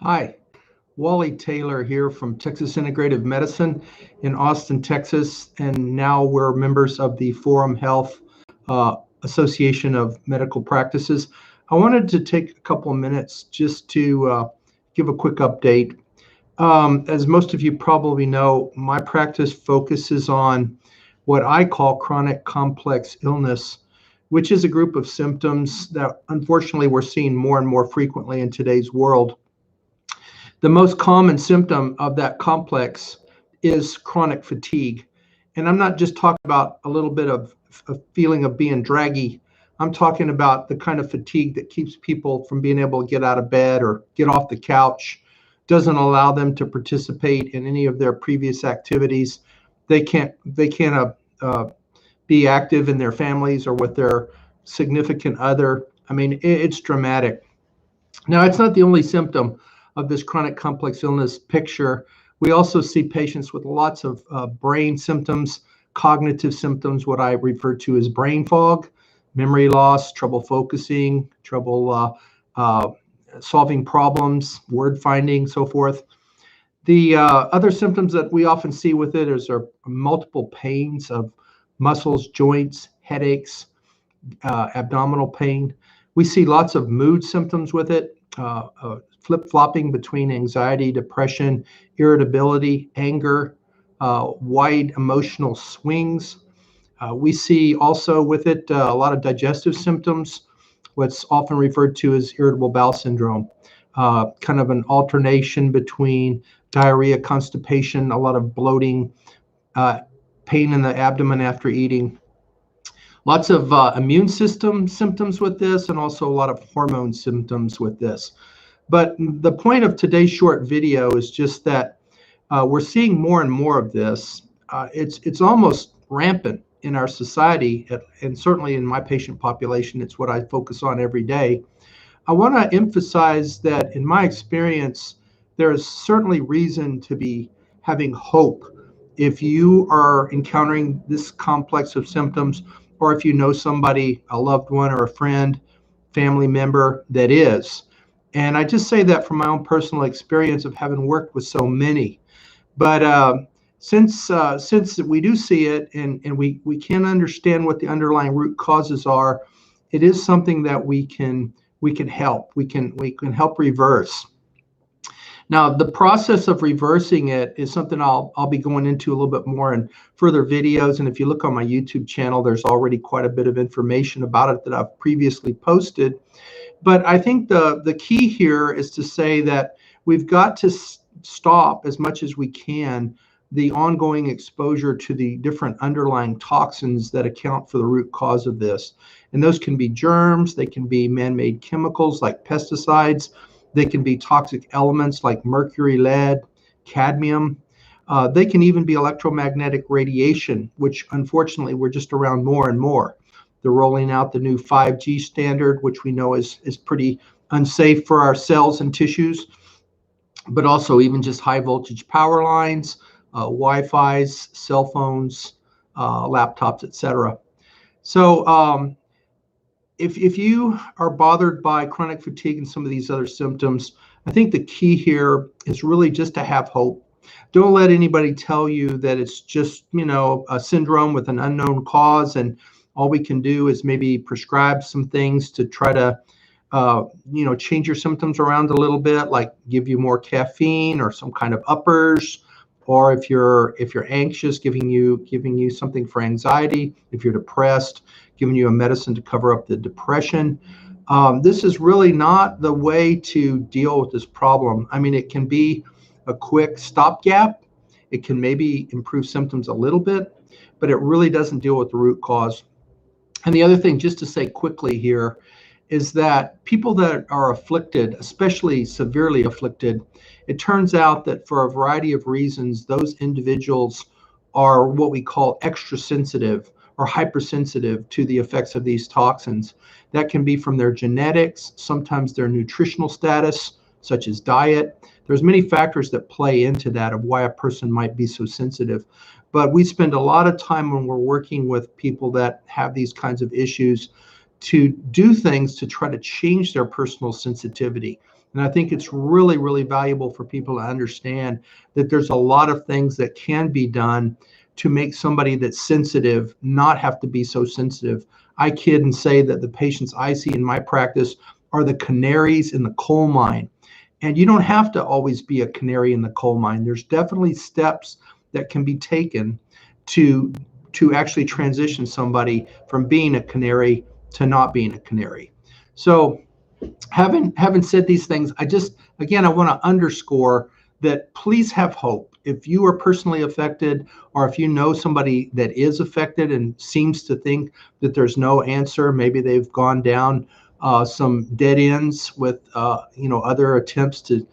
Hi, Wally Taylor here from Texas Integrative Medicine in Austin, Texas, and now we're members of the Forum Health Association of Medical Practices. I wanted to take a couple of minutes just to give a quick update. As most of you probably know, my practice focuses on what I call chronic complex illness, which is a group of symptoms that unfortunately we're seeing more and more frequently in today's world. The most common symptom of that complex is chronic fatigue. And I'm not just talking about a little bit of a feeling of being draggy. I'm talking about the kind of fatigue that keeps people from being able to get out of bed or get off the couch, doesn't allow them to participate in any of their previous activities. They can't be active in their families or with their significant other. I mean, it's dramatic. Now, it's not the only symptom of this chronic complex illness picture. We also see patients with lots of brain symptoms, cognitive symptoms, what I refer to as brain fog, memory loss, trouble focusing, trouble solving problems, word finding, so forth. The other symptoms that we often see with it are multiple pains of muscles, joints, headaches, abdominal pain. We see lots of mood symptoms with it, flip-flopping between anxiety, depression, irritability, anger, wide emotional swings. We see also with it a lot of digestive symptoms, what's often referred to as irritable bowel syndrome, kind of an alternation between diarrhea, constipation, a lot of bloating, pain in the abdomen after eating. Lots of immune system symptoms with this, and also a lot of hormone symptoms with this. But the point of today's short video is just that we're seeing more and more of this. It's almost rampant in our society, and certainly in my patient population. It's what I focus on every day. I want to emphasize that in my experience, there is certainly reason to be having hope if you are encountering this complex of symptoms, or if you know somebody, a loved one or a friend, family member that is. And I just say that from my own personal experience of having worked with so many. But since we do see it, and we can understand what the underlying root causes are, it is something that we can help. We can help reverse. Now, the process of reversing it is something I'll be going into a little bit more in further videos. And if you look on my YouTube channel, there's already quite a bit of information about it that I've previously posted. But I think the key here is to say that we've got to stop as much as we can the ongoing exposure to the different underlying toxins that account for the root cause of this. And those can be germs, they can be man-made chemicals like pesticides, they can be toxic elements like mercury, lead, cadmium. They can even be electromagnetic radiation, which unfortunately we're just around more and more. They're rolling out the new 5G standard, which we know is pretty unsafe for our cells and tissues, but also even just high voltage power lines, Wi-Fi's, cell phones, laptops, etc. So if you are bothered by chronic fatigue and some of these other symptoms, I think the key here is really just to have hope. Don't let anybody tell you that it's just, a syndrome with an unknown cause, and all we can do is maybe prescribe some things to try to, change your symptoms around a little bit, like give you more caffeine or some kind of uppers, or if you're anxious, giving you something for anxiety. If you're depressed, giving you a medicine to cover up the depression. This is really not the way to deal with this problem. I mean, it can be a quick stopgap. It can maybe improve symptoms a little bit, but it really doesn't deal with the root cause. And the other thing, just to say quickly here, is that people that are afflicted, especially severely afflicted, it turns out that for a variety of reasons, those individuals are what we call extra sensitive or hypersensitive to the effects of these toxins. That can be from their genetics, sometimes their nutritional status, such as diet. There's many factors that play into that of why a person might be so sensitive. But we spend a lot of time when we're working with people that have these kinds of issues to do things to try to change their personal sensitivity. And I think it's really, really valuable for people to understand that there's a lot of things that can be done to make somebody that's sensitive not have to be so sensitive. I kid and say that the patients I see in my practice are the canaries in the coal mine. And you don't have to always be a canary in the coal mine. There's definitely steps that can be taken to actually transition somebody from being a canary to not being a canary. So having said these things, I want to underscore that please have hope. If you are personally affected, or if you know somebody that is affected and seems to think that there's no answer, maybe they've gone down some dead ends with other attempts to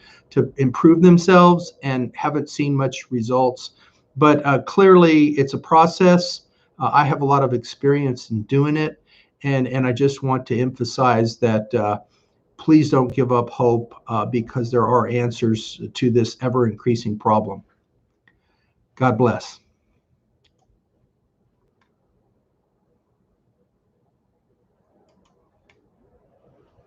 improve themselves and haven't seen much results. But clearly, it's a process. I have a lot of experience in doing it, and I just want to emphasize that please don't give up hope because there are answers to this ever increasing problem. God bless.